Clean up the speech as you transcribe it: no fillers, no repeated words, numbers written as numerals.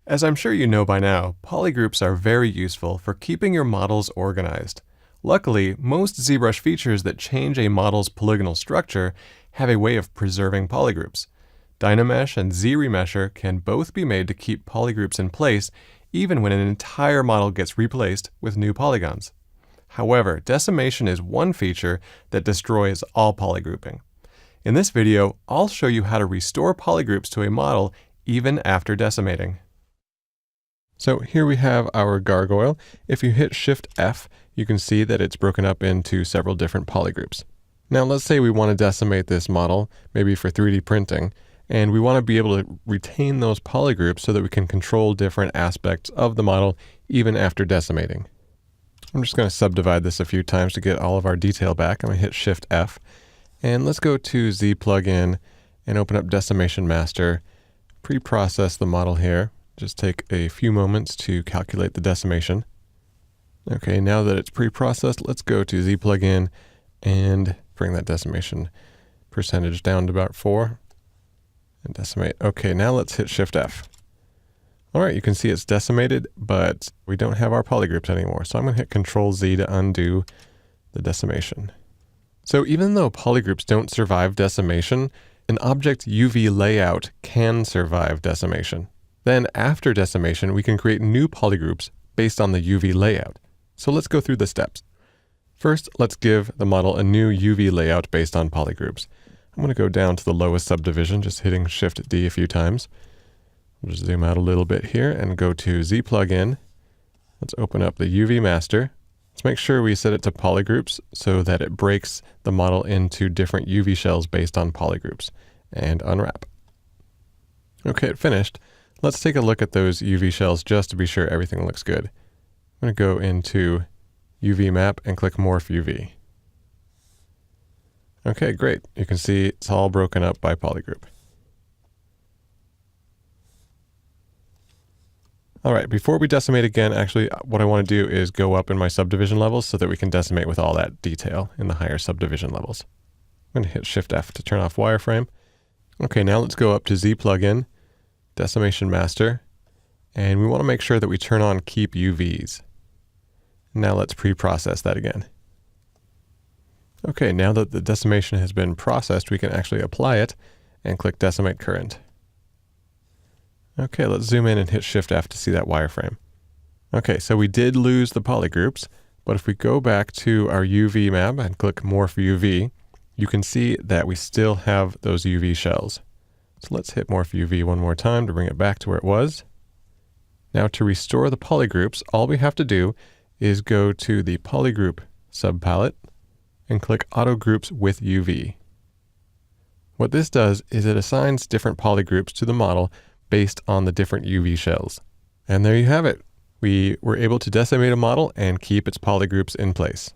As I'm sure you know by now, polygroups are very useful for keeping your models organized. Luckily, most ZBrush features that change a model's polygonal structure have a way of preserving polygroups. Dynamesh and ZRemesher can both be made to keep polygroups in place even when an entire model gets replaced with new polygons. However, decimation is one feature that destroys all polygrouping. In this video, I'll show you how to restore polygroups to a model even after decimating. So here we have our gargoyle. If you hit Shift F, you can see that it's broken up into several different polygroups. Now let's say we want to decimate this model, maybe for 3D printing, and we want to be able to retain those polygroups so that we can control different aspects of the model even after decimating. I'm just going to subdivide this a few times to get all of our detail back. I'm going to hit Shift F, and let's go to Z plugin and open up Decimation Master, pre-process the model here. Just take a few moments to calculate the decimation. Okay, now that it's pre-processed, let's go to Z plugin and bring that decimation percentage down to about 4 and decimate. Okay, now let's hit Shift F. All right, you can see it's decimated, but we don't have our polygroups anymore. So I'm going to hit Control Z to undo the decimation. So even though polygroups don't survive decimation, an object UV layout can survive decimation. Then after decimation, we can create new polygroups based on the UV layout. So let's go through the steps. First, let's give the model a new UV layout based on polygroups. I'm going to go down to the lowest subdivision, just hitting Shift D a few times. We'll just zoom out a little bit here and go to Z plugin. Let's open up the UV master. Let's make sure we set it to polygroups so that it breaks the model into different UV shells based on polygroups, and unwrap. Okay, it finished. Let's take a look at those UV shells just to be sure everything looks good. I'm going to go into UV map and click Morph UV. Okay, great. You can see it's all broken up by polygroup. All right, before we decimate again, actually what I want to do is go up in my subdivision levels so that we can decimate with all that detail in the higher subdivision levels. I'm going to hit Shift F to turn off wireframe. Okay, now let's go up to Z plugin, Decimation Master, and we want to make sure that we turn on Keep UVs. Now let's pre-process that again. Okay, now that the decimation has been processed, we can actually apply it and click Decimate Current. Okay, let's zoom in and hit Shift F to see that wireframe. Okay, so we did lose the polygroups, but if we go back to our UV map and click Morph UV, you can see that we still have those UV shells. So let's hit Morph UV one more time to bring it back to where it was. Now to restore the polygroups, all we have to do is go to the Polygroup subpalette and click Auto Groups with UV. What this does is it assigns different polygroups to the model based on the different UV shells. And there you have it. We were able to decimate a model and keep its polygroups in place.